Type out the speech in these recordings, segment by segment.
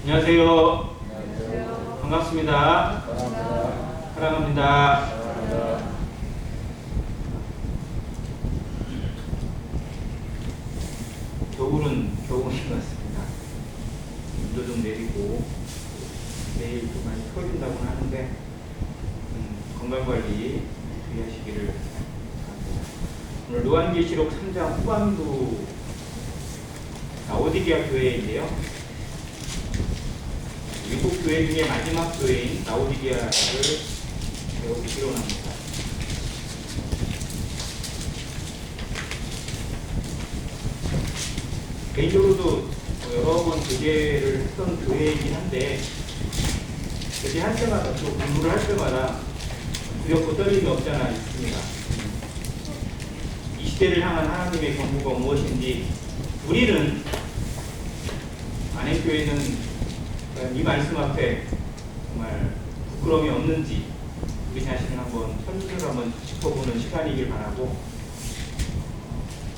안녕하세요. 안녕하세요. 반갑습니다. 감사합니다. 사랑합니다. 감사합니다. 겨울은 겨울인 것 같습니다. 눈도 좀 내리고 내일 좀 많이 추워진다고는 하는데 건강관리 주의하시기를 바랍니다. 오늘 요한계시록 3장 후반부 라오디게아 교회인데요. 미국 교회 중에 마지막 교회인 라오디게아를 배우기 필요합니다. 개인적으로도 여러 번 교제를 했던 교회이긴 한데 교제할 때마다 또 공부를 할 때마다 두렵고 떨림이 없잖아 있습니다. 이 시대를 향한 하나님의 경고가 무엇인지 우리는 안행교회는 이 말씀 앞에 정말 부끄러움이 없는지 우리 자신을 한번 설문을 한번 짚어보는 시간이길 바라고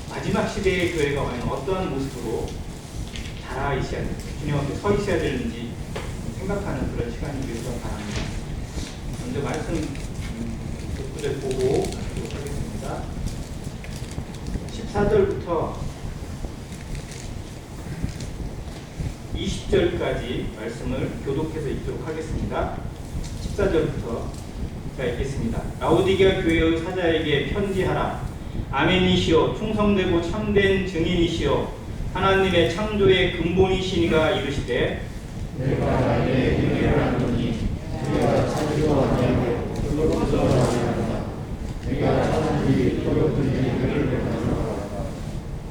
마지막 시대의 교회가 과연 어떠한 모습으로 자라 있어야 되는지 주님 앞에 서 있어야 되는지 생각하는 그런 시간이길 바랍니다. 먼저 말씀 구절 보고 가도록 하겠습니다. 14절부터 20절까지 말씀을 교독해서 읽도록 하겠습니다. 14절부터 자 읽겠습니다. 라오디게아 교회의 사자에게 편지하라. 아멘이시오 충성되고 참된 증인이시오 하나님의 창조의 근본이시니가 이르시되 내가 나의 의를 하노니 내가 참지도 아니하고 그것도 아니하노라. 내가 찾은 일이 뜨겁든지 그를 베푸노라.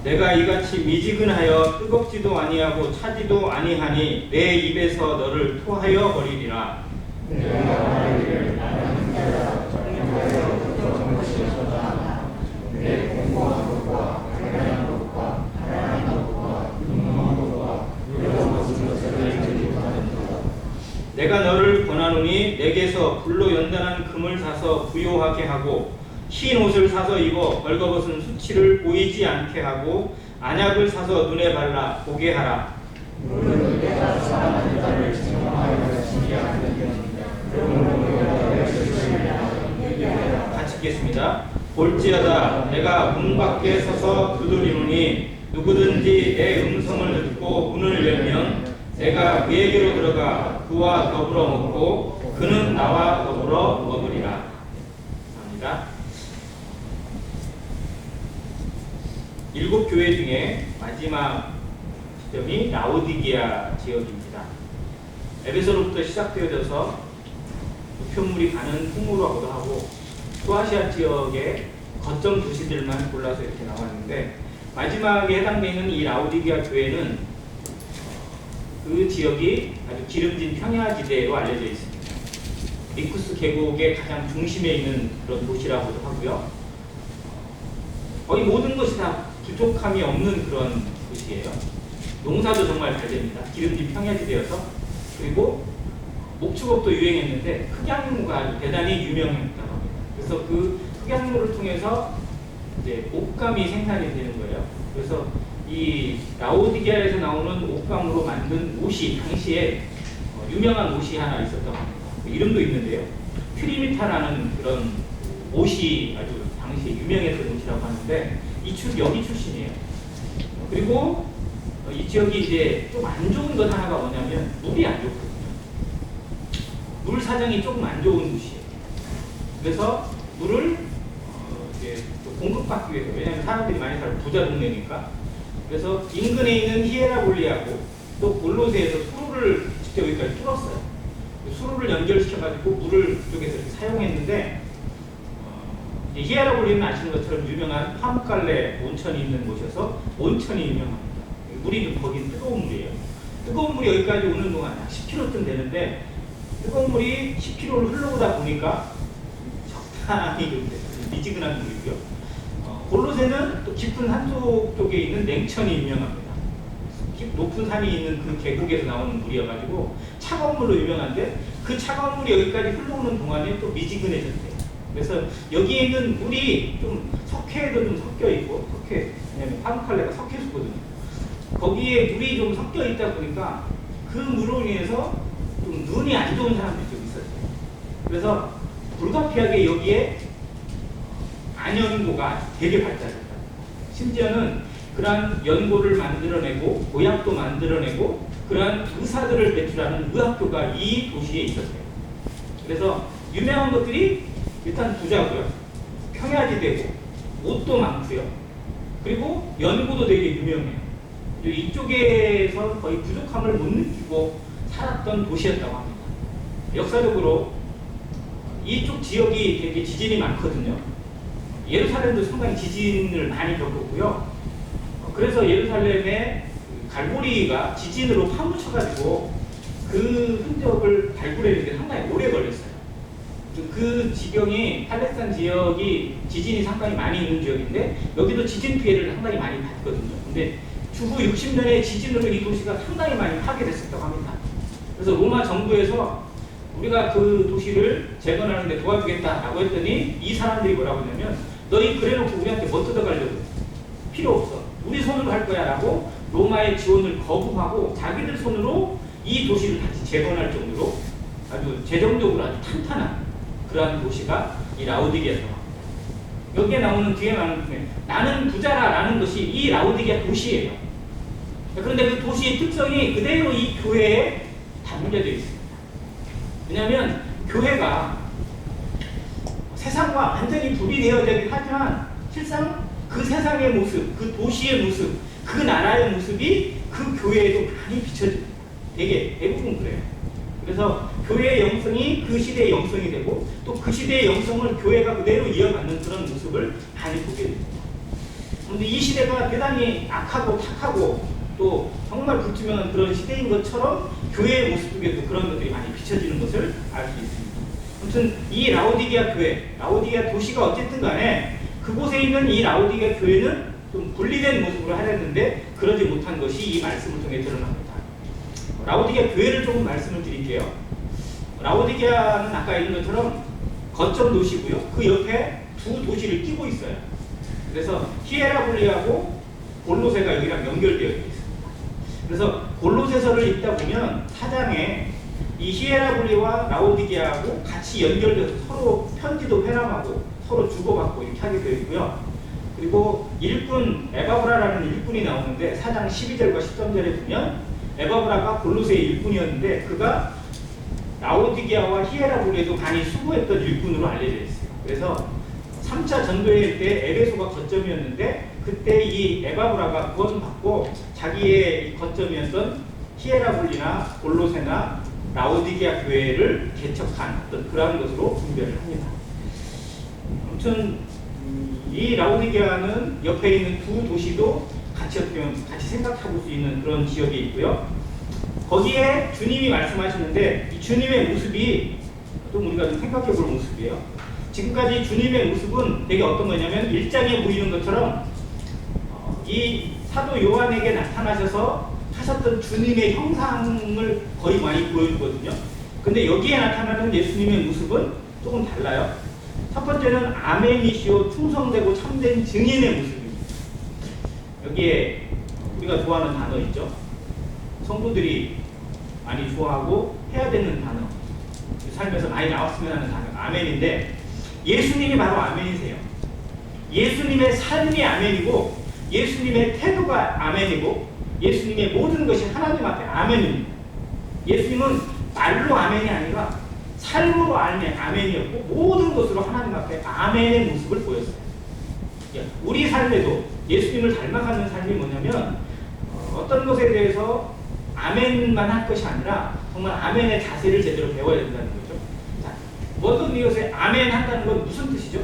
내가 이같이 미지근하여 뜨겁지도 아니하고 차지도 아니하니 내 입에서 너를 토하여 버리리라. 내가 말하기를 나는 자라 정말로부터 정치에서다. 내 공고한 것과 가난한 것과 가난한 것과 눈먼 것과 이런 것으로 들지 못하는도다. 내가 너를 권하노니 내게서 불로 연단한 금을 사서 부요하게 하고 흰 옷을 사서 입어 벌거벗은 수치를 보이지 않게 하고 안약을 사서 눈에 발라 보게 하라. 물론 내가 사랑하는 자를 증명하여 지지 않는 그러므로 내가 내 스스로를 얘기하라. 같이 읽겠습니다. 볼지어다 내가 문 밖에 서서 두드리노니 누구든지 내 음성을 듣고 문을 열면 내가 그에게로 들어가 그와 더불어 먹고 그는 나와 더불어 먹으리라. 감사합니다. 7 교회 중에 마지막 지점이 라오디게아 지역입니다. 에베소로부터 시작되어져서 우편물이 가는 통로라고도 하고 소아시아 지역의 거점 도시들만 골라서 이렇게 나왔는데 마지막에 해당되는 이 라오디게아 교회는 그 지역이 아주 기름진 평야지대로 알려져 있습니다. 미쿠스 계곡의 가장 중심에 있는 그런 도시라고도 하고요. 거의 모든 것이 다 부족함이 없는 그런 도시예요. 농사도 정말 잘 됩니다. 기름진 평야지대여서. 그리고 목축업도 유행했는데 흑양무가 아주 대단히 유명했다고 합니다. 그래서 그 흑양무를 통해서 이제 옷감이 생산이 되는 거예요. 그래서 이 라오디게아에서 나오는 옷감으로 만든 옷이 당시에 유명한 옷이 하나 있었다고 합니다. 그 이름도 있는데요. 트리미타라는 그런 옷이 아주 당시에 유명했던 옷이라고 하는데 여기 출신이에요. 그리고 이 지역이 이제 좀 안 좋은 것 하나가 뭐냐면 물이 안 좋거든요. 물 사정이 조금 안 좋은 곳이에요. 그래서 물을 이제 공급받기 위해서 왜냐하면 사람들이 많이 살고 부자 동네니까 그래서 인근에 있는 히에라볼리아고 또 골로새에서 수로를 직접 여기까지 뚫었어요. 수로를 연결시켜가지고 물을 그쪽에서 이렇게 사용했는데 히에라볼리는 아시는 것처럼 유명한 파묵갈레 온천이 있는 곳이어서 온천이 유명합니다. 물이 좀 거긴 뜨거운 물이에요. 뜨거운 물이 여기까지 오는 동안 약 10km쯤 되는데 뜨거운 물이 10km를 흘러오다 보니까 적당히 좀 미지근한 물이고요. 골로새는 또 깊은 산속 쪽에 있는 냉천이 유명합니다. 높은 산이 있는 그 계곡에서 나오는 물이어가지고 차가운 물로 유명한데 그 차가운 물이 여기까지 흘러오는 동안에 또 미지근해졌대요. 그래서 여기에 있는 물이 좀 석회도 좀 섞여 있고 석회, 왜냐면 파묵칼레가 석회수거든요. 거기에 물이 좀 섞여 있다 보니까 그 물로 인해서 좀 눈이 안 좋은 사람들이 좀 있었어요. 그래서 불가피하게 여기에 안연고가 되게 발달했다. 심지어는 그러한 연고를 만들어내고 보약도 만들어내고 그러한 의사들을 배출하는 의학교가 이 도시에 있었어요. 그래서 유명한 것들이 일단 부자고요. 평야지 되고 옷도 많고요. 그리고 연고도 되게 유명해요. 이쪽에서 거의 부족함을 못 느끼고 살았던 도시였다고 합니다. 역사적으로 이쪽 지역이 되게 지진이 많거든요. 예루살렘도 상당히 지진을 많이 겪었고요. 그래서 예루살렘의 갈고리가 지진으로 파묻혀가지고 그 흔적을 발굴하는 데 상당히 오래 걸렸어요. 그 지경이 팔레스타인 지역이 지진이 상당히 많이 있는 지역인데 여기도 지진 피해를 상당히 많이 받거든요. 근데 주후 60년의 지진으로 이 도시가 상당히 많이 파괴됐었다고 합니다. 그래서 로마 정부에서 우리가 그 도시를 재건하는 데 도와주겠다라고 했더니 이 사람들이 뭐라고 했냐면 너희 그래놓고 우리한테 뭐 뜯어가려고 필요 없어. 우리 손으로 할 거야 라고 로마의 지원을 거부하고 자기들 손으로 이 도시를 다시 재건할 정도로 아주 재정적으로 아주 탄탄한 그러한 도시가 이 라오디게아라고 합니다. 여기에 나오는 뒤에 나오는 나는 부자라라는 것이 이 라오디게아 도시예요. 그런데 그 도시의 특성이 그대로 이 교회에 담겨져 있습니다. 왜냐하면 교회가 세상과 완전히 분리되어지긴 하지만 실상 그 세상의 모습, 그 도시의 모습, 그 나라의 모습이 그 교회에도 많이 비춰집니다. 되게 대부분 그래요. 그래서 교회의 영성이 그 시대의 영성이 되고 또 그 시대의 영성을 교회가 그대로 이어받는 그런 모습을 많이 보게 됩니다. 그런데 이 시대가 대단히 악하고 탁하고 또 정말 불투명한 그런 시대인 것처럼 교회의 모습 속에도 그런 것들이 많이 비춰지는 것을 알 수 있습니다. 아무튼 이 라오디게아 교회, 라오디게아 도시가 어쨌든 간에 그곳에 있는 이 라오디게아 교회는 좀 분리된 모습으로 하려는데 그러지 못한 것이 이 말씀을 통해 드러납니다. 라오디게아 교회를 조금 말씀을 드릴게요. 라오디게아는 아까 있는 것처럼 거점 도시고요. 그 옆에 두 도시를 끼고 있어요. 그래서 히에라볼리하고 골로새가 여기랑 연결되어 있습니다. 그래서 골로새서를 읽다 보면 4장에 이 히에라볼리와 라오디게아하고 같이 연결돼서 서로 편지도 회람하고 서로 주고받고 이렇게 하게 되어 있고요. 그리고 일꾼 에바브라라는 일꾼이 나오는데 4장 12절과 13절에 보면 에바브라가 골로새의 일꾼이었는데 그가 라오디게아와 히에라볼리에도 많이 수고했던 일꾼으로 알려져 있어요. 그래서 3차 전도회일 때 에베소가 거점이었는데 그때 이 에바브라가 구원받고 자기의 거점이었던 히에라볼리나 골로새나 라오디게아 교회를 개척한 어떤 그러한 것으로 분별을 합니다. 아무튼 이 라오디게아는 옆에 있는 두 도시도 같이 생각해볼 수 있는 그런 지역에 있고요. 거기에 주님이 말씀하시는데 이 주님의 모습이 좀 우리가 좀 생각해볼 모습이에요. 지금까지 주님의 모습은 되게 어떤 거냐면 1장에 보이는 것처럼 이 사도 요한에게 나타나셔서 하셨던 주님의 형상을 거의 많이 보여주거든요. 근데 여기에 나타나는 예수님의 모습은 조금 달라요. 첫 번째는 아멘이시오 충성되고 참된 증인의 모습입니다. 여기에 우리가 좋아하는 단어 있죠. 성도들이 많이 좋아하고 해야 되는 단어, 삶에서 많이 나왔으면 하는 단어 아멘인데 예수님이 바로 아멘이세요. 예수님의 삶이 아멘이고 예수님의 태도가 아멘이고 예수님의 모든 것이 하나님 앞에 아멘입니다. 예수님은 말로 아멘이 아니라 삶으로 아멘이었고 모든 것으로 하나님 앞에 아멘의 모습을 보였어요. 우리 삶에도 예수님을 닮아가는 삶이 뭐냐면 어떤 것에 대해서 아멘만 할 것이 아니라 정말 아멘의 자세를 제대로 배워야 된다는 거죠. 자, 모든 이것에 아멘 한다는 건 무슨 뜻이죠?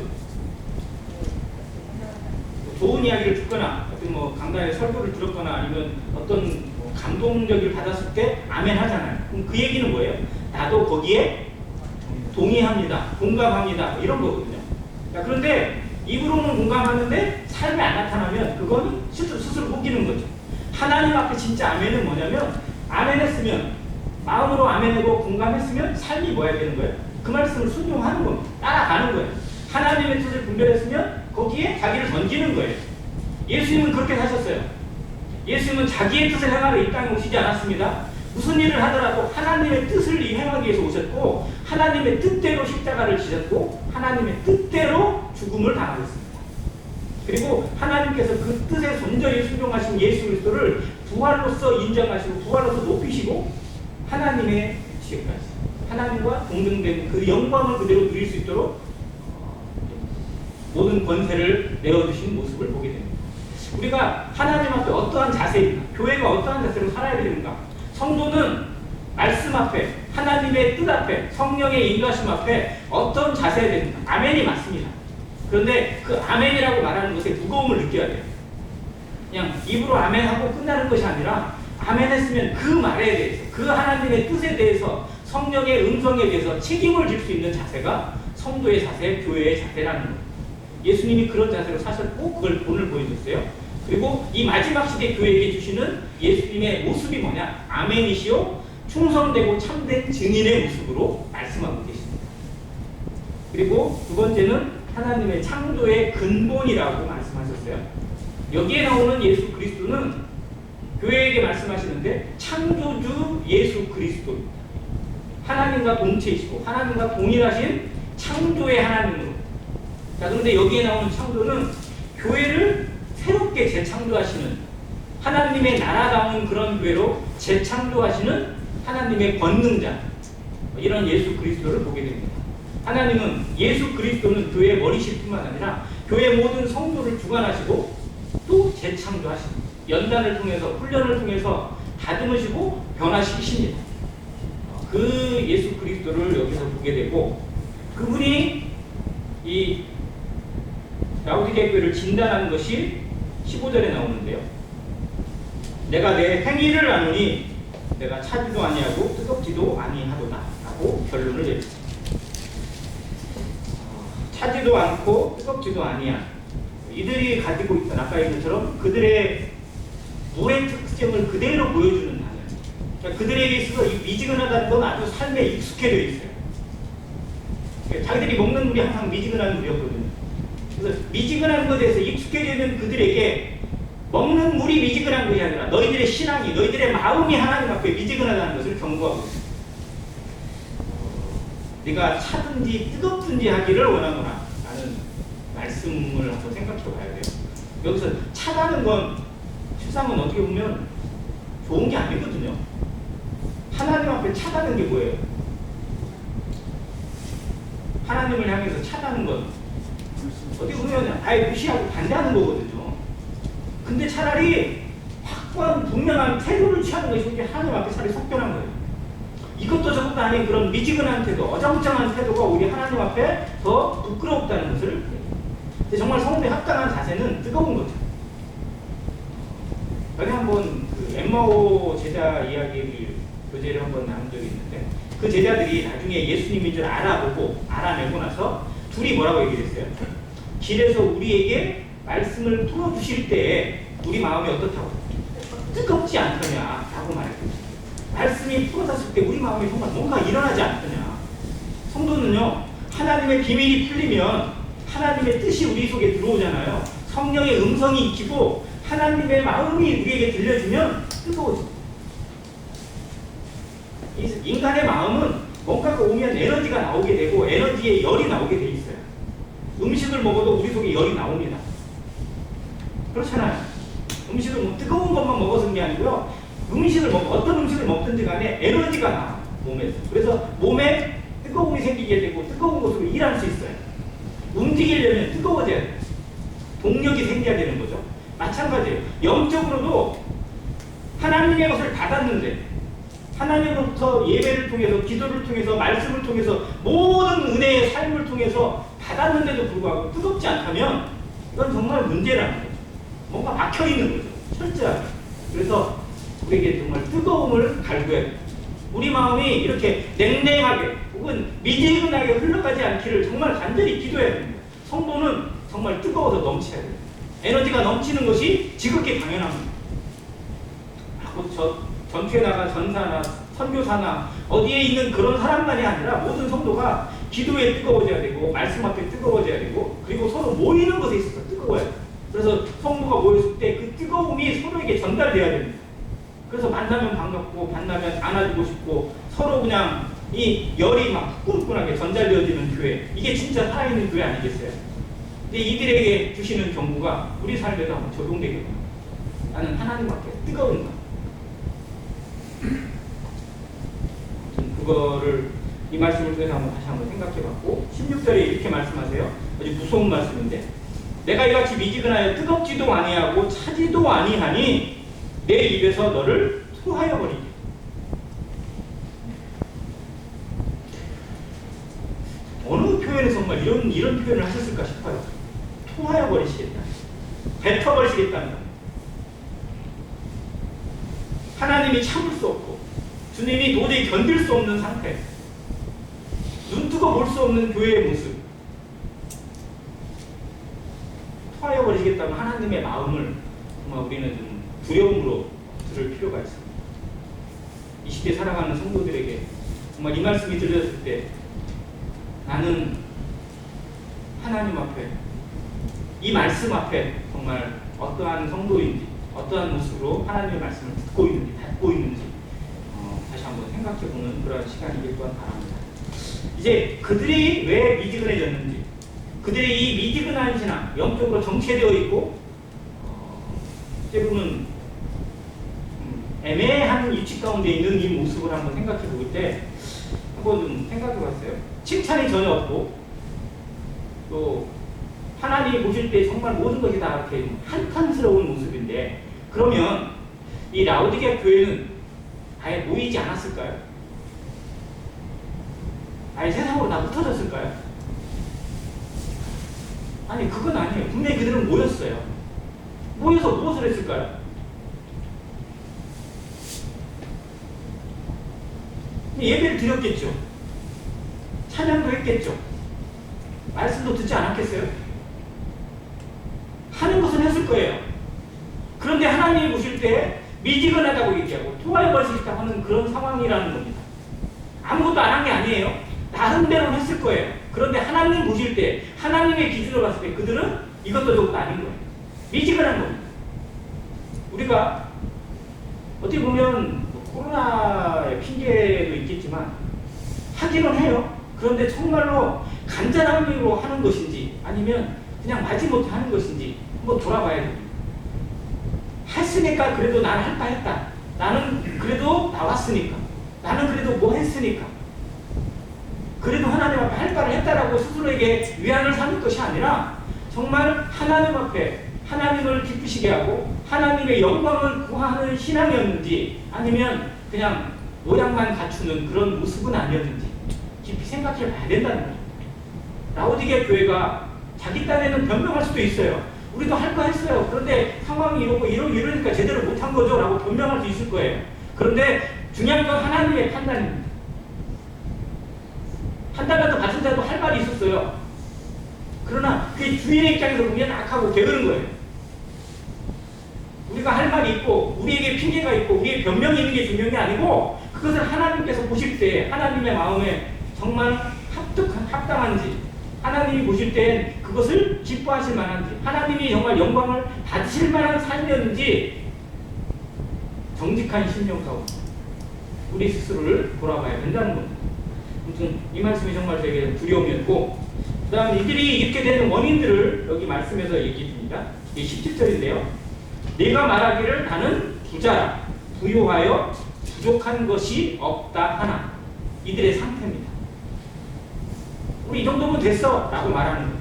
좋은 이야기를 듣거나 어떤 뭐 강단에 설교를 들었거나 아니면 어떤 감동적을 받았을 때 아멘 하잖아요. 그럼 그 얘기는 뭐예요? 나도 거기에 동의합니다. 공감합니다. 이런 거거든요. 자, 그런데 입으로는 공감하는데 삶에 안 나타나면 그거는 스스로 속이는 거죠. 하나님 앞에 진짜 아멘은 뭐냐면 아멘했으면 마음으로 아멘하고 공감했으면 삶이 뭐야 되는 거예요? 그 말씀을 순종하는 겁니다. 따라가는 거예요. 하나님의 뜻을 분별했으면 거기에 자기를 던지는 거예요. 예수님은 그렇게 사셨어요. 예수님은 자기의 뜻을 행하러 이 땅에 오시지 않았습니다. 무슨 일을 하더라도 하나님의 뜻을 이행하기 위해서 오셨고 하나님의 뜻대로 십자가를 지셨고 하나님의 뜻대로 죽음을 당하셨습니다. 그리고 하나님께서 그 뜻에 온전히 순종하신 예수 그리스도를 부활로서 인정하시고 부활로서 높이시고 하나님의 지혜까지 하나님과 동등된 그 영광을 그대로 누릴 수 있도록 모든 권세를 내어주신 모습을 보게 됩니다. 우리가 하나님 앞에 어떠한 자세인가, 교회가 어떠한 자세로 살아야 되는가, 성도는 말씀 앞에, 하나님의 뜻 앞에, 성령의 인도하심 앞에 어떤 자세야 되는가. 아멘이 맞습니다. 그런데 그 아멘이라고 말하는 것에 무거움을 느껴야 돼요. 그냥 입으로 아멘하고 끝나는 것이 아니라 아멘했으면 그 말에 대해서, 그 하나님의 뜻에 대해서, 성령의 음성에 대해서 책임을 질 수 있는 자세가 성도의 자세, 교회의 자세라는 거예요. 예수님이 그런 자세로 사셨고 그걸 오늘 보여줬어요. 그리고 이 마지막 시대 교회에게 주시는 예수님의 모습이 뭐냐? 아멘이시오, 충성되고 참된 증인의 모습으로 말씀하고 계십니다. 그리고 두 번째는 하나님의 창조의 근본이라고 말씀하셨어요. 여기에 나오는 예수 그리스도는 교회에게 말씀하시는데 창조주 예수 그리스도, 하나님과 동체이시고 하나님과 동일하신 창조의 하나님으로. 자, 그런데 여기에 나오는 창조는 교회를 새롭게 재창조하시는, 하나님의 나라다운 그런 교회로 재창조하시는 하나님의 권능자, 이런 예수 그리스도를 보게 됩니다. 하나님은 예수 그리스도는 교회의 머리실 뿐만 아니라 교회 모든 성도를 주관하시고 또 재창조하십니다. 연단을 통해서, 훈련을 통해서 다듬으시고 변화시키십니다. 그 예수 그리스도를 여기서 보게 되고, 그분이 이 라오디게아 교회를 진단하는 것이 15절에 나오는데요. 내가 내 행위를 아노니 내가 차지도 아니하고 뜨겁지도 아니하도다 라고 결론을 내립니다. 차지도 않고 뜨겁지도 아니한, 이들이 가지고 있던 아까 얘기한 것처럼 그들의 물의 특징을 그대로 보여주는 단어예요. 그러니까 그들에게 있어서 이 미지근하다는 건 아주 삶에 익숙해져 있어요. 그러니까 자기들이 먹는 물이 항상 미지근한 물이었거든요. 그래서 미지근한 것에 대해서 익숙해져 있는 그들에게 먹는 물이 미지근한 것이 아니라 너희들의 신앙이, 너희들의 마음이 하나님 앞에 미지근하다는 것을 경고하고 있습니다. 네가 차든지 뜨겁든지 하기를 원하노라 라는 말씀을 한번 생각해 봐야 돼요. 여기서 차다는 건 실상은 어떻게 보면 좋은 게 아니거든요. 하나님 앞에 차다는 게 뭐예요? 하나님을 향해서 차다는 건 어떻게 보면 아예 무시하고 반대하는 거거든요. 근데 차라리 확고한 분명한 태도를 취하는 것이 우리 하나님 앞에 차라리 속편한 거예요. 이것도 저것도 아닌 그런 미지근한 태도, 어정쩡한 태도가 우리 하나님 앞에 더 부끄럽다는 것을. 근데 정말 성도에 합당한 자세는 뜨거운 거죠. 전에 한번 그 엠마오 제자 이야기를 교재를 한번 나눈 적이 있는데, 그 제자들이 나중에 예수님인 줄 알아내고 나서 둘이 뭐라고 얘기를 했어요? 길에서 우리에게 말씀을 풀어주실 때에 우리 마음이 어떻다고? 뜨겁지 않더냐 라고 말했거든요. 말씀이 풀어졌을 때 우리 마음에 정말 뭔가 일어나지 않더냐. 성도는요, 하나님의 비밀이 풀리면 하나님의 뜻이 우리 속에 들어오잖아요. 성령의 음성이 익히고 하나님의 마음이 우리에게 들려주면 뜨거워집니다. 인간의 마음은 뭔가가 오면 에너지가 나오게 되고 에너지에 열이 나오게 돼 있어요. 음식을 먹어도 우리 속에 열이 나옵니다. 그렇잖아요. 음식을 뭐 뜨거운 것만 먹어서는 게 아니고요. 어떤 음식을 먹든지 간에 에너지가 나와, 몸에서. 그래서 몸에 뜨거움이 생기게 되고 뜨거운 것으로 일할 수 있어요. 움직이려면 뜨거워져야 돼요. 동력이 생겨야 되는 거죠. 마찬가지예요. 영적으로도 하나님의 것을 받았는데, 하나님으로부터 예배를 통해서, 기도를 통해서, 말씀을 통해서, 모든 은혜의 삶을 통해서 받았는데도 불구하고 뜨겁지 않다면 이건 정말 문제라는 거죠. 뭔가 막혀있는 거죠. 철저하게. 그래서 우리에게 정말 뜨거움을 갈구해야 돼요. 우리 마음이 이렇게 냉랭하게 혹은 미지근하게 흘러가지 않기를 정말 간절히 기도해야 됩니다. 성도는 정말 뜨거워서 넘쳐야 돼요. 에너지가 넘치는 것이 지극히 당연합니다. 전투에 나간 전사나 선교사나 어디에 있는 그런 사람만이 아니라 모든 성도가 기도에 뜨거워져야 되고 말씀 앞에 뜨거워져야 되고, 그리고 서로 모이는 것에 있어서 뜨거워야 돼요. 그래서 성도가 모였을 때 그 뜨거움이 서로에게 전달돼야 됩니다. 그래서 만나면 반갑고 만나면 안아주고 싶고 서로 그냥 이 열이 막 후끈후끈하게 전달되어지는 교회, 이게 진짜 살아있는 교회 아니겠어요? 근데 이들에게 주시는 경고가 우리 삶에도 한번 적용되겠구나. 나는 하나님 앞에 뜨거운가. 그거를 이 말씀을 통해서 다시 한번 생각해봤고, 16절에 이렇게 말씀하세요. 아주 무서운 말씀인데, 내가 이같이 미지근하여 뜨겁지도 아니하고 차지도 아니하니 내 입에서 너를 토하여 버리리. 어느 표현에 정말 이런 표현을 하셨을까 싶어요. 토하여 버리시겠다. 뱉어 버리시겠다는 겁니다. 하나님이 참을 수 없고 주님이 도저히 견딜 수 없는 상태, 눈뜨고 볼 수 없는 교회의 모습, 토하여 버리시겠다는 하나님의 마음을 정말 우리는 좀 두려움으로 들을 필요가 있습니다. 이 시대 살아가는 성도들에게 정말 이 말씀이 들려졌을 때 나는 하나님 앞에, 이 말씀 앞에 정말 어떠한 성도인지, 어떠한 모습으로 하나님의 말씀을 듣고 있는지, 받고 있는지 다시 한번 생각해보는 그런 시간이길 또한 바랍니다. 이제 그들이 왜 미지근해졌는지, 그들의 이 미지근한 신앙, 영적으로 정체되어 있고 때로는 애매한 위치 가운데 있는 이 모습을 한번 생각해 볼 때 한번 좀 생각해 봤어요. 칭찬이 전혀 없고 또 하나님이 보실 때 정말 모든 것이 다 이렇게 한탄스러운 모습인데, 그러면 이 라오디게아 교회는 아예 모이지 않았을까요? 아예 세상으로 다 흩어졌을까요? 아니, 그건 아니에요. 분명히 그들은 모였어요. 모여서 무엇을 했을까요? 예배를 드렸겠죠. 찬양도 했겠죠. 말씀도 듣지 않았겠어요? 하는 것은 했을 거예요. 그런데 하나님이 보실 때 미지근하다고 얘기하고 토하여 버리시겠다고 하는 그런 상황이라는 겁니다. 아무것도 안 한 게 아니에요. 나름대로 했을 거예요. 그런데 하나님 보실 때, 하나님의 기준으로 봤을 때 그들은 이것도 저것도 아닌 거예요. 미지근한 겁니다. 우리가 어떻게 보면 코로나의 핑계도 있겠지만 하기는 해요. 그런데 정말로 간절함으로 하는 것인지 아니면 그냥 마지못해 하는 것인지 한번 돌아봐야 됩니다. 했으니까 그래도 나는 할 바 했다. 나는 그래도 나왔으니까. 나는 그래도 뭐 했으니까. 그래도 하나님 앞에 할 바를 했다라고 스스로에게 위안을 삼을 것이 아니라 정말 하나님 앞에 하나님을 기쁘시게 하고 하나님의 영광을 구하는 신앙이었는지 아니면 그냥 모양만 갖추는 그런 모습은 아니었는지 깊이 생각해 봐야 된다는 거죠. 라오디게아 교회가 자기 딴에는 변명할 수도 있어요. 우리도 할 거 했어요. 그런데 상황이 이러니까 제대로 못한 거죠 라고 변명할 수 있을 거예요. 그런데 중요한 건 하나님의 판단입니다. 판단라도 받은 자도 할 말이 있었어요. 그러나 그게 주인의 입장에서 보면 악하고 게으른 거예요. 우리가 할 말이 있고 우리에게 핑계가 있고 우리의 변명이 있는 게 중요한 게 아니고 그것을 하나님께서 보실 때 하나님의 마음에 정말 합당한지, 하나님이 보실 땐 그것을 기뻐하실 만한지, 하나님이 정말 영광을 받으실 만한 삶이었는지 정직한 심령 가운데 우리 스스로를 돌아봐야 된다는 겁니다. 아무튼 이 말씀이 정말 저에게 두려움이었고, 그 다음 이들이 이렇게 되는 원인들을 여기 말씀에서 얘기해 줍니다. 이게 17절인데요. 네가 말하기를 나는 부자라 부요하여 부족한 것이 없다 하나. 이들의 상태입니다. 우리 이 정도면 됐어 라고 말하는 거예요.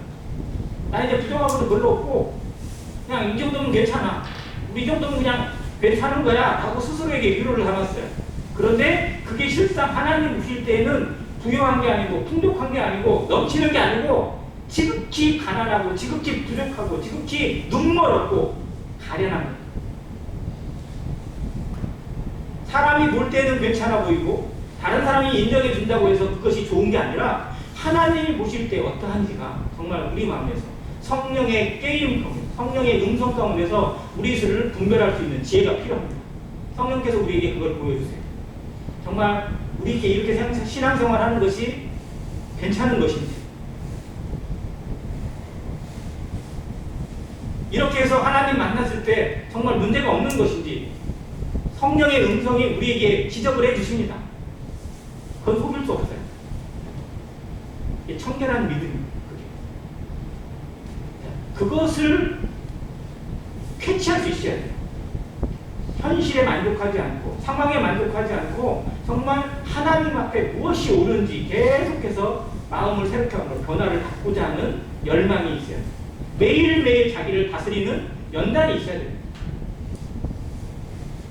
나 이제 부족한 것도 별로 없고 그냥 이 정도면 괜찮아. 우리 이 정도면 그냥 괜찮은 거야 라고 스스로에게 위로를 삼았어요. 그런데 그게 실상 하나님 보실 때에는 부요한 게 아니고 풍족한 게 아니고 넘치는 게 아니고 지극히 가난하고 지극히 부족하고 지극히 눈멀었고 가련한 거예요. 사람이 볼 때는 괜찮아 보이고 다른 사람이 인정해 준다고 해서 그것이 좋은 게 아니라 하나님이 보실 때 어떠한지가 정말 우리 마음에서 성령의 깨임 가운데, 성령의 음성 가운데서 우리 스스로를 분별할 수 있는 지혜가 필요합니다. 성령께서 우리에게 그걸 보여주세요. 정말 우리에게 이렇게 신앙생활하는 것이 괜찮은 것인지, 이렇게 해서 하나님 만났을 때 정말 문제가 없는 것인지 성령의 음성이 우리에게 지적을 해주십니다. 그건 속일 수 없어요. 이게 청결한 믿음입니다. 그것을 캐치할 수 있어야 돼요. 현실에 만족하지 않고 상황에 만족하지 않고 정말 하나님 앞에 무엇이 옳은지 계속해서 마음을 새롭게 하고 변화를 갖고자 하는 열망이 있어야 돼요. 매일매일 자기를 다스리는 연단이 있어야 돼요.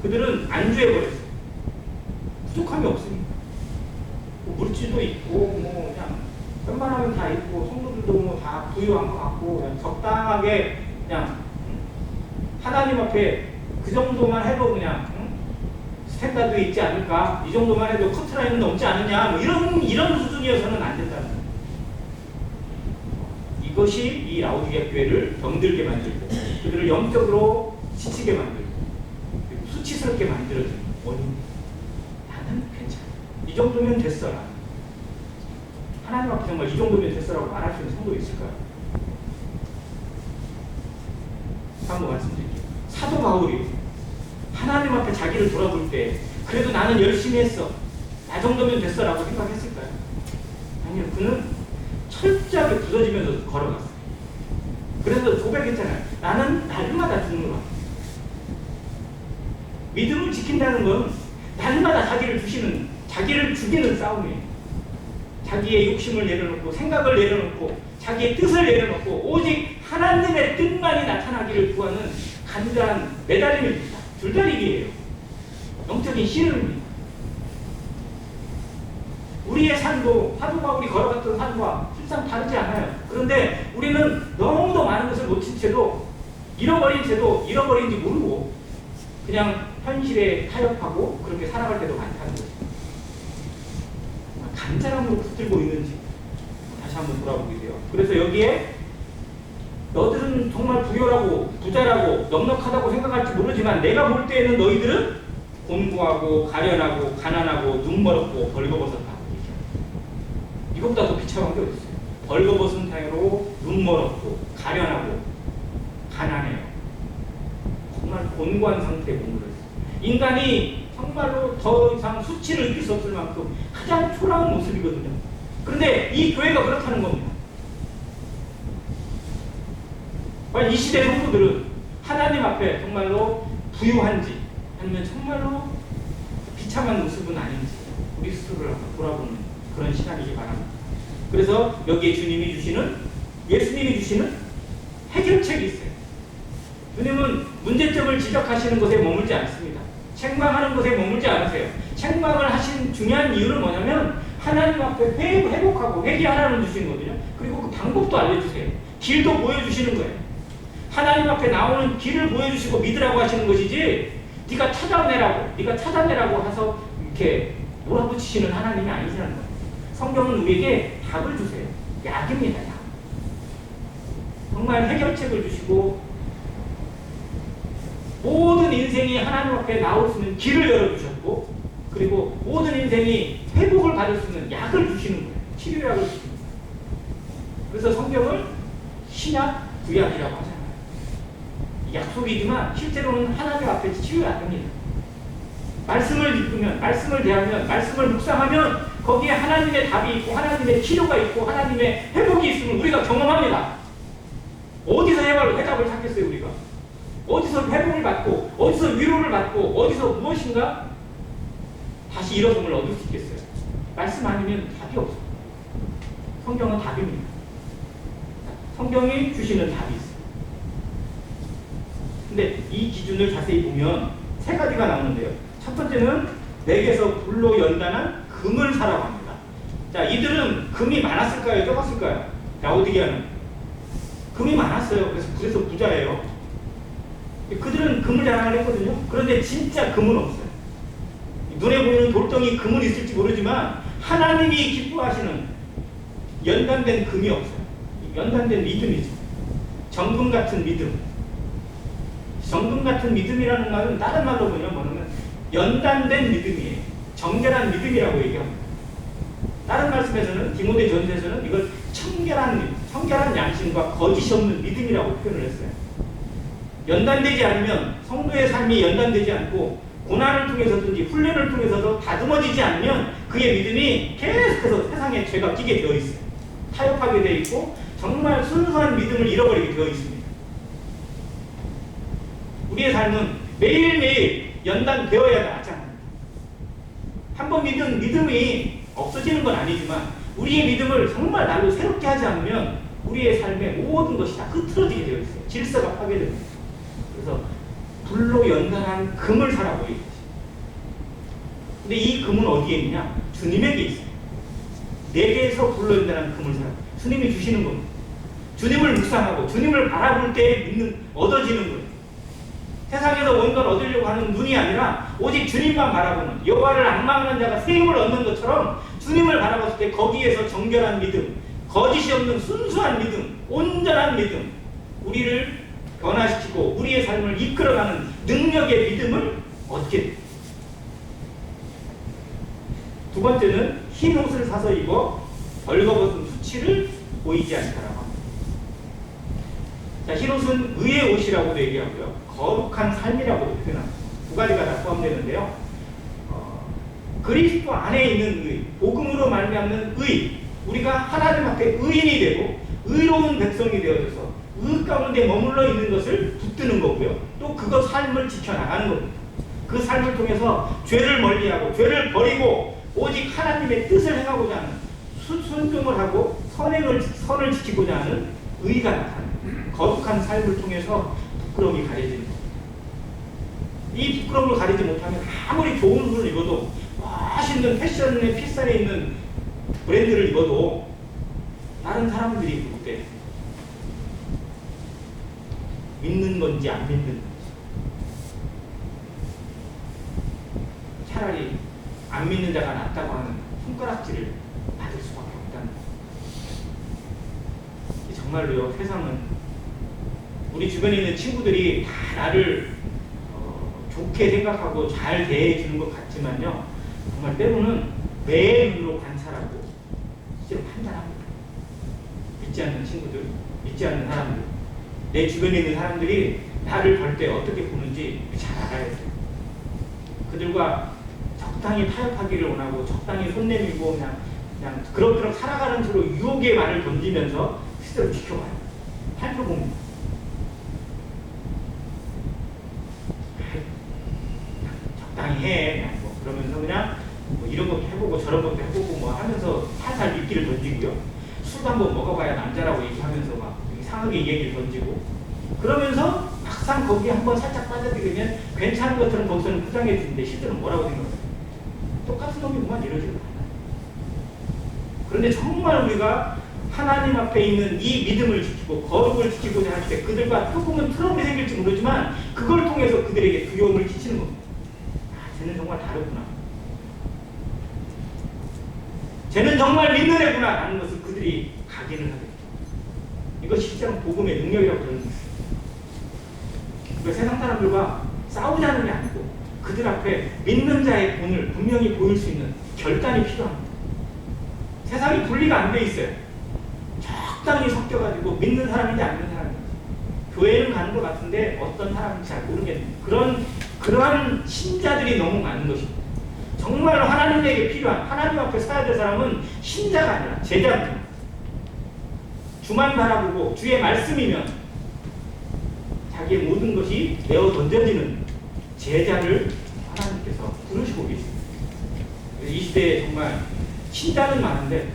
그들은 안주해버렸어요. 부족함이 없으니까. 뭐 물질도 있고 뭐 그냥 웬만하면 다 있고 성도들도 뭐 다 부유한 것 같고 그냥 적당하게 그냥 하나님 앞에 그 정도만 해도 그냥 스탠다드 있지 않을까? 이 정도만 해도 커트라인은 넘지 않느냐? 뭐 이런 수준이어서는 안 된다는 거예요. 이것이 이 라오디게아 교회를 병들게 만들고 그들을 영적으로 지치게 만들고 그리고 수치스럽게 만들어주는 원인. 나는 괜찮아. 이 정도면 됐어라. 하나님 앞에 정말 이 정도면 됐어라고 말할 수 있는 성도 있을까요? 한번 말씀드릴게요. 사도 바울이 하나님 앞에 자기를 돌아볼 때 그래도 나는 열심히 했어. 나 정도면 됐어라고 생각했을까요? 아니요. 그는 철저하게 부서지면서 걸어갔어요. 그래서 고백했잖아요. 나는 날마다 죽노라. 믿음을 지킨다는 건 날마다 자기를 죽이는 싸움이에요. 자기의 욕심을 내려놓고 생각을 내려놓고 자기의 뜻을 내려놓고 오직 하나님의 뜻만이 나타나기를 구하는 간절한 매달림입니다. 줄다리기예요. 영적인 씨름입니다. 우리의 삶도 사도 바울이 걸어갔던 삶과 실상 다르지 않아요. 그런데 우리는 너무도 많은 것을 놓친 채도 잃어버린지 모르고 그냥 현실에 타협하고 그렇게 살아갈 때도 많다는 거죠. 간절함으로 붙들고 있는지 다시 한번 돌아보게 돼요. 그래서 여기에 너들은 정말 부유하고 부자라고 넉넉하다고 생각할지 모르지만 내가 볼 때에는 너희들은 곤고하고 가련하고 가난하고 눈멀었고 벌거벗었다. 이것보다 더 비참한 게 어디 있어요? 벌거벗은 상태로 눈멀었고 가련하고 가난해요. 정말 곤고한 상태에 머물러 있어요. 인간이 정말로 더 이상 수치를 느낄 수 없을 만큼 가장 초라한 모습이거든요. 그런데 이 교회가 그렇다는 겁니다. 이 시대 성도들은 하나님 앞에 정말로 부유한지 아니면 정말로 비참한 모습은 아닌지 우리 스스로를 돌아보는 그런 시간이기 바랍니다. 그래서 여기에 예수님이 주시는 해결책이 있어요. 주님은 문제점을 지적하시는 것에 머물지 않습니다. 책망하는 것에 머물지 않으세요. 책망을 하신 중요한 이유는 뭐냐면 하나님 앞에 회복하고 회개하라는 주시거든요. 그리고 그 방법도 알려주세요. 길도 보여주시는 거예요. 하나님 앞에 나오는 길을 보여주시고 믿으라고 하시는 것이지 네가 찾아내라고 해서 이렇게 몰아붙이시는 하나님이 아니시라는 거예요. 성경은 우리에게 답을 주세요. 약입니다. 약. 정말 해결책을 주시고 모든 인생이 하나님 앞에 나올 수 있는 길을 열어주셨고 그리고 모든 인생이 회복을 받을 수 있는 약을 주시는 거예요. 치료약을 주시는 거예요. 그래서 성경을 신약, 구약이라고 하잖아요. 약속이지만 실제로는 하나님 앞에 치유약입니다. 말씀을 읽으면, 말씀을 대하면, 말씀을 묵상하면 거기에 하나님의 답이 있고 하나님의 치료가 있고 하나님의 회복이 있음을 우리가 경험합니다. 어디서 해답을 찾겠어요 우리가? 어디서 회복을 받고 어디서 위로를 받고 어디서 무엇인가 다시 일어섬을 얻을 수 있겠어요? 말씀 아니면 답이 없어요. 성경은 답입니다. 성경이 주시는 답이 있어요. 근데 이 기준을 자세히 보면 세 가지가 나오는데요. 첫 번째는 내게서 불로 연단한 금을 사라고 합니다. 자, 이들은 금이 많았을까요? 적었을까요? 라오디게아는 금이 많았어요. 그래서 부자예요. 그들은 금을 자랑을 했거든요. 그런데 진짜 금은 없어요. 눈에 보이는 돌덩이 금은 있을지 모르지만 하나님이 기뻐하시는 연단된 금이 없어요. 연단된 믿음이죠. 정금 같은 믿음. 정금 같은 믿음이라는 말은 다른 말로 뭐냐면 연단된 믿음이에요. 정결한 믿음이라고 얘기합니다. 다른 말씀에서는 디모데 전서에서는 이걸 청결한 양심과 거짓이 없는 믿음이라고 표현을 했어요. 연단되지 않으면 성도의 삶이 연단되지 않고 고난을 통해서든지 훈련을 통해서도 다듬어지지 않으면 그의 믿음이 계속해서 세상에 죄가 끼게 되어 있어요. 타협하게 되어 있고 정말 순수한 믿음을 잃어버리게 되어 있습니다. 우리의 삶은 매일매일 연단되어야 하지 않습니다. 한번 믿은 믿음이 없어지는 건 아니지만 우리의 믿음을 정말 날로 새롭게 하지 않으면 우리의 삶의 모든 것이 다 흐트러지게 되어 있어요. 질서가 파괴됩니다. 그래서 불로 연단한 금을 살아보이는 것입니다. 근데 이 금은 어디에 있냐? 주님에게 있어요. 내게서 불로 연단한 금을 살아. 주님이 주시는 겁니다. 주님을 묵상하고 주님을 바라볼 때 얻어지는 거예요. 세상에서 뭔가를 얻으려고 하는 눈이 아니라 오직 주님만 바라보는, 여호와를 앙망하는 자가 새 힘을 얻는 것처럼 주님을 바라봤을 때 거기에서 정결한 믿음, 거짓이 없는 순수한 믿음, 온전한 믿음, 우리를 변화시키고 우리의 삶을 이끌어가는 능력의 믿음을 얻게 됩니다. 두 번째는 흰 옷을 사서 입어 벌거벗은 수치를 보이지 않다라고 합니다. 자, 흰 옷은 의의 옷이라고도 얘기하고요, 거룩한 삶이라고도 표현합니다. 두 가지가 다 포함되는데요. 그리스도 안에 있는 의, 복음으로 말미암는 의, 우리가 하나님 앞에 의인이 되고 의로운 백성이 되어져서 의 가운데 머물러 있는 것을 붙드는 거고요. 또 그것 삶을 지켜나가는 겁니다. 그 삶을 통해서 죄를 멀리하고 죄를 버리고 오직 하나님의 뜻을 행하고자 하는 순종을 하고 선을 지키고자 하는 의가 나타납니다. 거룩한 삶을 통해서 부끄러움이 가려지는 겁니다. 이 부끄러움을 가리지 못하면 아무리 좋은 옷을 입어도 멋있는 패션의 필살에 있는 브랜드를 입어도 다른 사람들이 볼 때 믿는 건지 안 믿는 건지, 차라리 안 믿는 자가 낫다고 하는 손가락질을 받을 수밖에 없다는 거예요. 정말로요, 세상은 우리 주변에 있는 친구들이 다 나를 좋게 생각하고 잘 대해주는 것 같지만요, 정말 때로는 내 눈으로 관찰하고 실제로 판단합니다. 믿지 않는 친구들, 믿지 않는 사람들, 내 주변에 있는 사람들이 나를 볼 때 어떻게 보는지 잘 알아야 돼요. 그들과 적당히 타협하기를 원하고 적당히 손 내밀고 그냥 그럭저럭 살아가는 수로 유혹의 말을 던지면서 실제로 지켜봐요. 살펴봅니다. 적당히 해. 그냥 뭐 그러면서 그냥 뭐 이런 것도 해보고 저런 것도 해보고 뭐 하면서 살살 미끼를 던지고요. 술도 한번 먹어봐야 남자라고 얘기하면서 막 이상하게 얘기를 던지고, 그러면서 막상 거기에 한번 살짝 빠져들면 괜찮은 것처럼 거기서는 포장해 주는데 실제로 뭐라고 생각해요? 똑같은 놈이구만 이러지도 않아요. 그런데 정말 우리가 하나님 앞에 있는 이 믿음을 지키고 거룩을 지키고자 할 때 그들과 조금은 트러블이 생길지 모르지만 그걸 통해서 그들에게 두려움을 끼치는 겁니다. 아, 쟤는 정말 다르구나. 쟤는 정말 믿는 애구나 라는 것을 그들이 각인을 하게 됩니다. 이것이 실제로 복음의 능력이라고 저는 믿습니다. 그러니까 세상 사람들과 싸우자는 게 아니고 그들 앞에 믿는 자의 본을 분명히 보일 수 있는 결단이 필요합니다. 세상이 분리가 안 돼 있어요. 적당히 섞여가지고 믿는 사람인지 안 믿는 사람인지, 교회는 가는 것 같은데 어떤 사람인지 잘 모르겠는 그러한 신자들이 너무 많은 것입니다. 정말로 하나님에게 필요한, 하나님 앞에 서야 될 사람은 신자가 아니라 제자입니다. 주만 바라보고 주의 말씀이면 자기의 모든 것이 내어 던져지는 제자를 하나님께서 부르시고 계십니다. 이 시대에 정말 신자는 많은데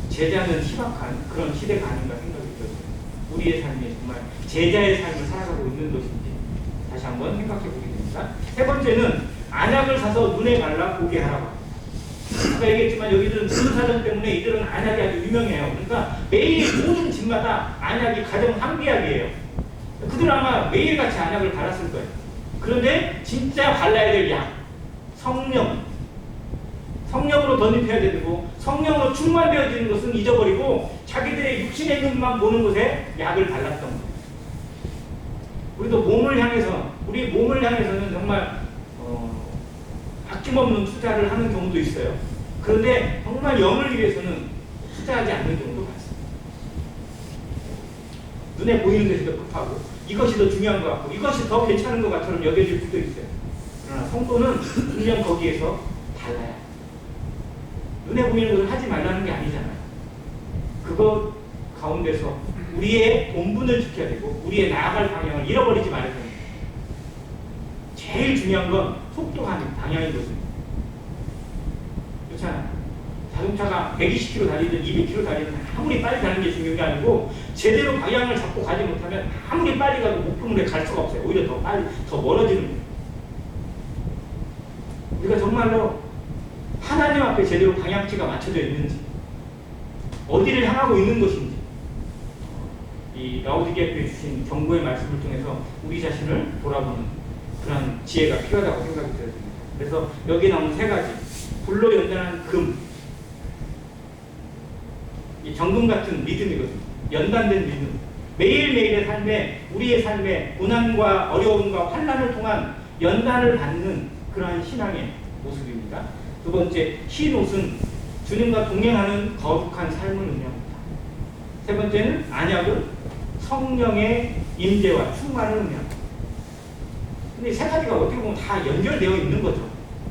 제자는 희박한 그런 시대가 아닌가 생각이 들어요. 우리의 삶이 정말 제자의 삶을 살아가고 있는 것인지 다시 한번 생각해 보게 됩니다. 세 번째는 안약을 사서 눈에 발라 보게 하라고 합니다. 아까 얘기했지만 여기들은 주사정 때문에 이들은 안약이 아주 유명해요. 그러니까 매일 모든 집마다 안약이 가장 한비약이에요. 그들은 아마 매일같이 안약을 발랐을 거예요. 그런데 진짜 발라야 될 약, 성령으로 덧입혀야 되고 성령으로 충만되어지는 것은 잊어버리고 자기들의 육신의 눈만 보는 것에 약을 발랐던 거예요. 우리도 우리 몸을 향해서는 정말 아낌없는 투자를 하는 경우도 있어요. 그런데 정말 영을 위해서는 투자하지 않는 경우도 많습니다. 눈에 보이는 것이 더 급하고 이것이 더 중요한 것 같고 이것이 더 괜찮은 것 같처럼 여겨질 수도 있어요. 그러나 그러나 성도는 분명 거기에서 달라요. 눈에 보이는 것을 하지 말라는 게 아니잖아요. 그거 가운데서 우리의 본분을 지켜야 되고 우리의 나아갈 방향을 잃어버리지 말아야 됩니다. 제일 중요한 건 속도하는 방향이거든요. 그렇잖아요. 자동차가 120km 달리든 200km 달리든 아무리 빨리 가는 게 중요한 게 아니고 제대로 방향을 잡고 가지 못하면 아무리 빨리 가도 목표물에 갈 수가 없어요. 오히려 더 빨리, 더 멀어지는 거예요. 우리가 정말로 하나님 앞에 제대로 방향키가 맞춰져 있는지, 어디를 향하고 있는 것인지, 이 라오디게아 교회에 주신 경고의 말씀을 통해서 우리 자신을 돌아보는 그런 지혜가 필요하다고 생각이 들어집니다. 그래서 여기 나오는 세 가지, 불로 연단한 금, 이 정금 같은 믿음이거든요. 연단된 믿음. 매일매일의 삶에, 우리의 삶에 고난과 어려움과 환난을 통한 연단을 받는 그러한 신앙의 모습입니다. 두 번째, 흰 옷은 주님과 동행하는 거룩한 삶을 의미합니다. 세 번째는 안약은 성령의 임재와 충만을 의미합니다. 근데 세 가지가 어떻게 보면 다 연결되어 있는 거죠.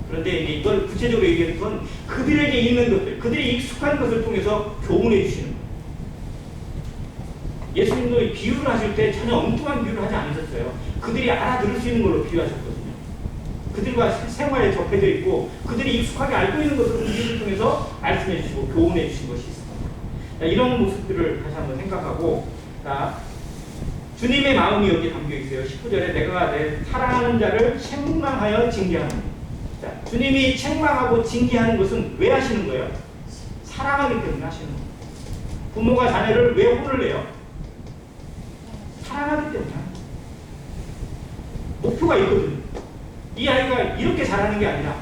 그런데 이걸 구체적으로 얘기하는 건 그들에게 있는 것들, 그들이 익숙한 것을 통해서 교훈해 주시는 거예요. 예수님도 비유를 하실 때 전혀 엉뚱한 비유를 하지 않으셨어요. 그들이 알아들을 수 있는 걸로 비유하셨거든요. 그들과 생활에 접해져 있고 그들이 익숙하게 알고 있는 것을 비유를 통해서 말씀해 주시고 교훈해 주신 것이 있습니다. 자, 이런 모습들을 다시 한번 생각하고, 자, 주님의 마음이 여기 담겨 있어요. 19절에 내가 내 사랑하는 자를 책망하여 징계하는. 자, 주님이 책망하고 징계하는 것은 왜 하시는 거예요? 사랑하기 때문에 하시는 거예요. 부모가 자녀를 왜 혼을 내요? 사랑하기 때문에. 목표가 있거든요. 이 아이가 이렇게 자라는 게 아니라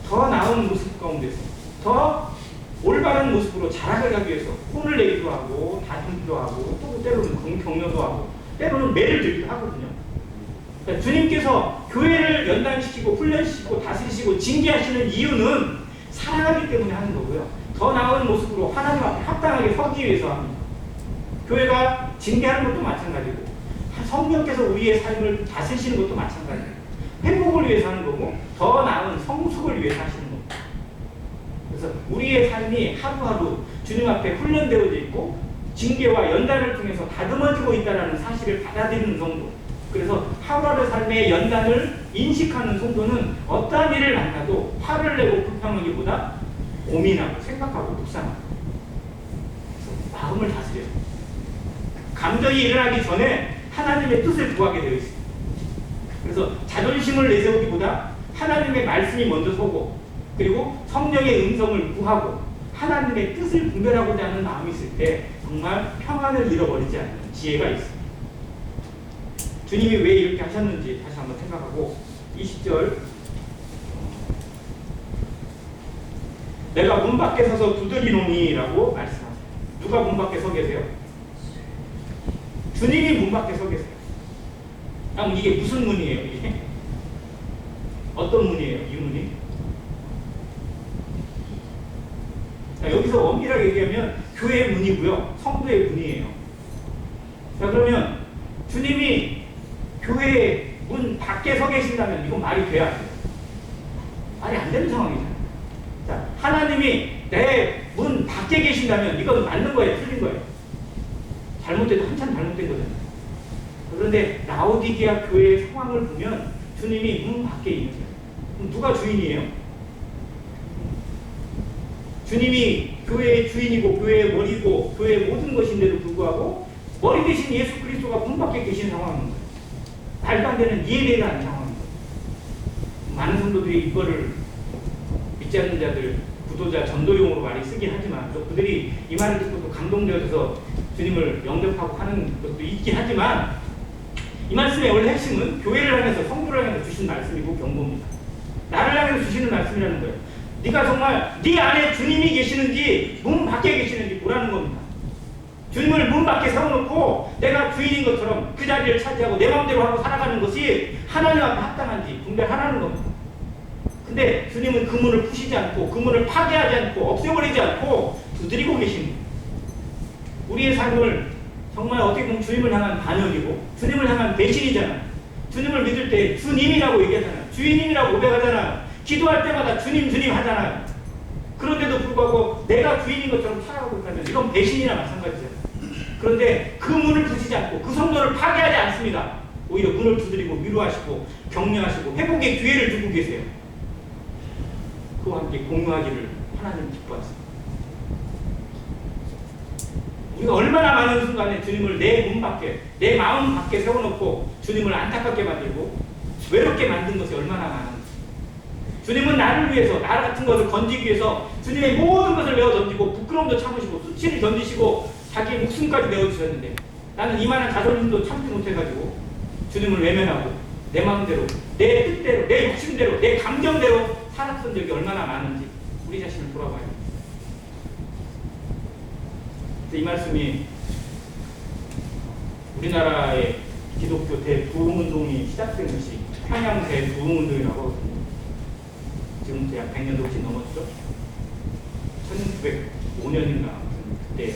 더 나은 모습 가운데서 더 올바른 모습으로 자라가기 위해서 혼을 내기도 하고 다투기도 하고 또 때로는 격려도 하고 때로는 매를 들기도 하거든요. 그러니까 주님께서 교회를 연단시키고 훈련시키고 다스리시고 징계하시는 이유는 사랑하기 때문에 하는 거고요. 더 나은 모습으로 하나님 앞에 합당하게 서기 위해서 합니다. 교회가 징계하는 것도 마찬가지고 성령께서 우리의 삶을 다스리시는 것도 마찬가지예요. 회복을 위해서 하는 거고 더 나은 성숙을 위해서 하시는 겁니다. 그래서 우리의 삶이 하루하루 주님 앞에 훈련되어져 있고 징계와 연단을 통해서 다듬어지고 있다는 사실을 받아들이는 성도, 그래서 하루하루 삶의 연단을 인식하는 성도는 어떠한 일을 만나도 화를 내고 불평하기보다 고민하고 생각하고 묵상하고 마음을 다스려요. 감정이 일어나기 전에 하나님의 뜻을 구하게 되어 있습니다. 그래서 자존심을 내세우기보다 하나님의 말씀이 먼저 서고 그리고 성령의 음성을 구하고 하나님의 뜻을 분별하고자 하는 마음이 있을 때 정말 평안을 잃어버리지 않는 지혜가 있습니다. 주님이 왜 이렇게 하셨는지 다시 한번 생각하고 20절 내가 문 밖에 서서 두드리노니 라고 말씀하세요. 누가 문 밖에 서 계세요? 주님이 문 밖에 서 계세요. 그럼 이게 무슨 문이에요? 이게? 어떤 문이에요? 이 문이? 자, 여기서 엄밀하게 얘기하면 교회의 문이고요. 성도의 문이에요. 자, 그러면 주님이 교회의 문 밖에 서 계신다면 이건 말이 돼야 돼요. 말이 안 되는 상황이잖아요. 자, 하나님이 내 문 밖에 계신다면 이건 맞는 거예요? 틀린 거예요? 잘못돼도 한참 잘못된 거잖아요. 그런데 라오디게아 교회의 상황을 보면 주님이 문 밖에 있는 거예요. 그럼 누가 주인이에요? 주님이 교회의 주인이고 교회의 머리고 교회의 모든 것인데도 불구하고 머리 대신 예수 그리스도가 문 밖에 계신 상황인 거예요. 말도 안 되는 이해되지 않는 상황인 거예요. 많은 성도들이 이거를 믿지 않는 자들, 구도자, 전도용으로 많이 쓰긴 하지만 또 그들이 이 말을 듣고 또 감동되어서 주님을 영접하고 하는 것도 있긴 하지만 이 말씀의 원래 핵심은 교회를 향해서 성도를 향해서 주신 말씀이고 경고입니다. 나를 향해서 주시는 말씀이라는 거예요. 네가 정말 네 안에 주님이 계시는지 문 밖에 계시는지 보라는 겁니다. 주님을 문 밖에 세워놓고 내가 주인인 것처럼 그 자리를 차지하고 내 마음대로 하고 살아가는 것이 하나님 앞에 합당한지 분별하라는 겁니다. 근데 주님은 그 문을 푸시지 않고 그 문을 파괴하지 않고 없애버리지 않고 두드리고 계십니다. 우리의 삶을 정말 어떻게 보면 주님을 향한 반역이고 주님을 향한 배신이잖아요. 주님을 믿을 때 주님이라고 얘기하잖아요. 주인님이라고 고백하잖아요. 기도할 때마다 주님 주님 하잖아요. 그런데도 불구하고 내가 주인인 것처럼 살아가고 있다면 이건 배신이나 마찬가지잖아요. 그런데 그 문을 부수지 않고 그 성도를 파괴하지 않습니다. 오히려 문을 두드리고 위로하시고 격려하시고 회복의 기회를 주고 계세요. 그와 함께 공유하기를 하나님 기뻐하십니다. 우리가 얼마나 많은 순간에 주님을 내 문 밖에, 내 마음 밖에 세워놓고 주님을 안타깝게 만들고 외롭게 만든 것이 얼마나 많은지. 주님은 나를 위해서, 나 같은 것을 건지기 위해서 주님의 모든 것을 내어 던지고 부끄러움도 참으시고 수치를 견디시고 자기의 목숨까지 내어주셨는데 나는 이만한 자존심도 참지 못해가지고 주님을 외면하고 내 마음대로, 내 뜻대로, 내 욕심대로, 내 감정대로 살았던 적이 얼마나 많은지 우리 자신을 돌아봐야 합니다. 이 말씀이 우리나라의 기독교 대부흥운동이 시작된 것이 평양 대부흥운동이라고 하거든요. 지금 약 100년도 훨씬 넘었죠. 1905년인가 그때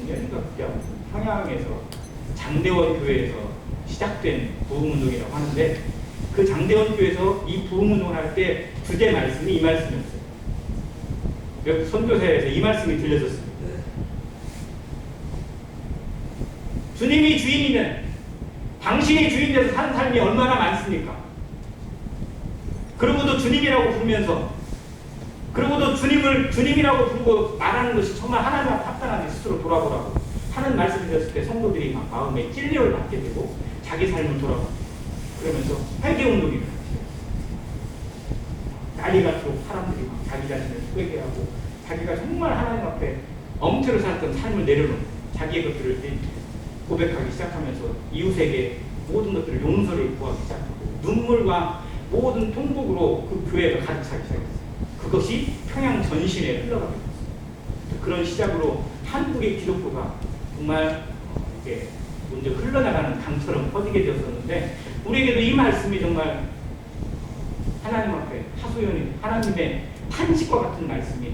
6년인가 그때 평양에서 장대원 교회에서 시작된 부흥운동이라고 하는데 그 장대원 교회에서 이 부흥운동을 할 때 주제 말씀이 이 말씀이었어요. 선교사에서 이 말씀이 들려졌습니다. 주님이 주인이면 당신이 주인 돼서 사는 삶이 얼마나 많습니까? 그러고도 주님이라고 부르면서 그러고도 주님을 주님이라고 부르고 말하는 것이 정말 하나님 앞에 합당한지 스스로 돌아보라고 하는 말씀이 되었을 때 성도들이 막 마음에 찔림을 받게 되고 자기 삶을 돌아보고 그러면서 회개운동이 일어났어요. 난리같도록 사람들이 막 자기 자신을 회개하고 자기가 정말 하나님 앞에 엉터리로 살았던 삶을 내려놓고 자기의 것들을 고백하기 시작하면서 이웃에게 모든 것들을 용서를 구하기 시작하고 눈물과 모든 통곡으로 그 교회가 가득 차기 시작했어요. 그것이 평양 전신에 흘러가게 됐어요. 그런 시작으로 한국의 기독교가 정말 이렇게 먼저 흘러나가는 강처럼 퍼지게 되었었는데 우리에게도 이 말씀이 정말 하나님 앞에 하소연이 하나님의 탄식과 같은 말씀이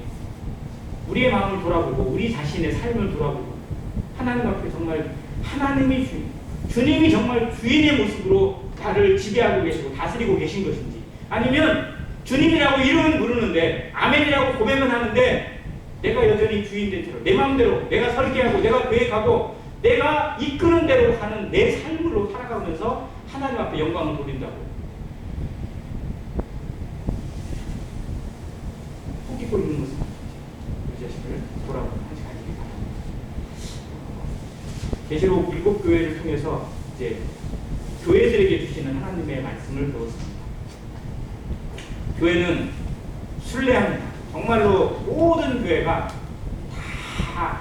우리의 마음을 돌아보고 우리 자신의 삶을 돌아보고 하나님 앞에 정말 하나님이 주님이 정말 주인의 모습으로 나를 지배하고 계시고 다스리고 계신 것인지 아니면 주님이라고 이름은 부르는데 아멘이라고 고백은 하는데 내가 여전히 주인된 채로 내 마음대로 내가 설계하고 내가 계획하고 내가 이끄는 대로 하는 내 삶으로 살아가면서 하나님 앞에 영광을 돌린다고 속이고 있는 모습 우리 자신을 돌아보는 한 시간이기 바랍니다. 계시록 7교회를 통해서 이제 교회들에게 주시는 하나님의 말씀을 배웠습니다. 교회는 순례합니다. 정말로 모든 교회가 다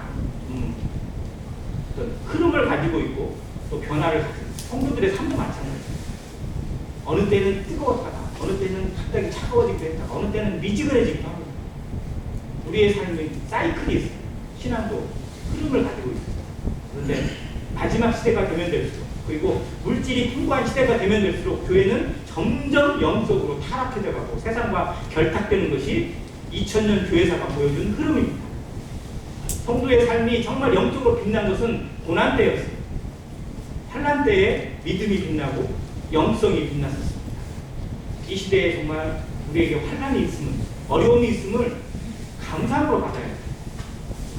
어떤 흐름을 가지고 있고 또 변화를 가지고 성도들의 삶도 마찬가지입니다. 어느 때는 뜨거웠다가 어느 때는 갑자기 차가워지기도 했다가 어느 때는 미지근해지기도 합니다. 우리의 삶의 사이클이 있어요. 신앙도 흐름을 가지고 있어요. 그런데 마지막 시대가 되면 될수록 그리고 물질이 풍부한 시대가 되면 될수록 교회는 점점 영적으로 타락해져 가고 세상과 결탁되는 것이 2000년 교회사가 보여준 흐름입니다. 성도의 삶이 정말 영적으로 빛난 것은 고난 때였어요. 환난 때에 믿음이 빛나고 영성이 빛났었습니다. 이 시대에 정말 우리에게 환난이 있음을 어려움이 있음을 감사함으로 받아야 해요.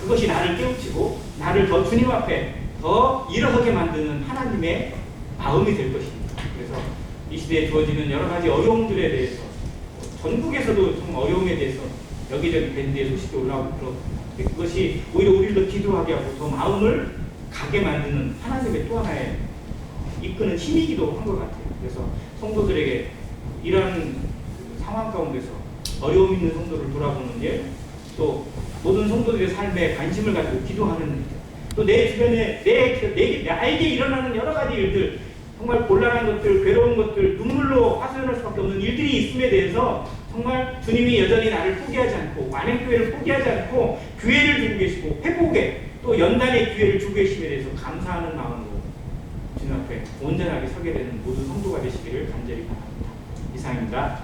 그것이 나를 깨우치고 나를 더 주님 앞에 더 일어서게 만드는 하나님의 마음이 될 것입니다. 그래서 이 시대에 주어지는 여러 가지 어려움들에 대해서 전국에서도 좀 어려움에 대해서 여기저기 밴드의 소식이 올라오고 그렇습니다. 그것이 오히려 우리를 더 기도하게 하고 더 마음을 가게 만드는 하나님의 또 하나의 이끄는 힘이기도 한 것 같아요. 그래서 성도들에게 이러한 상황 가운데서 어려움 있는 성도를 돌아보는 일, 또 모든 성도들의 삶에 관심을 가지고 기도하는 일, 또 내 주변에 나에게 일어나는 여러 가지 일들, 정말 곤란한 것들, 괴로운 것들, 눈물로 하소연할 수밖에 없는 일들이 있음에 대해서 정말 주님이 여전히 나를 포기하지 않고 완행교회를 포기하지 않고 기회를 주고 계시고 회복에 또 연단의 기회를 주고 계심에 대해서 감사하는 마음으로 주님 앞에 온전하게 서게 되는 모든 성도가 되시기를 간절히 바랍니다. 이상입니다.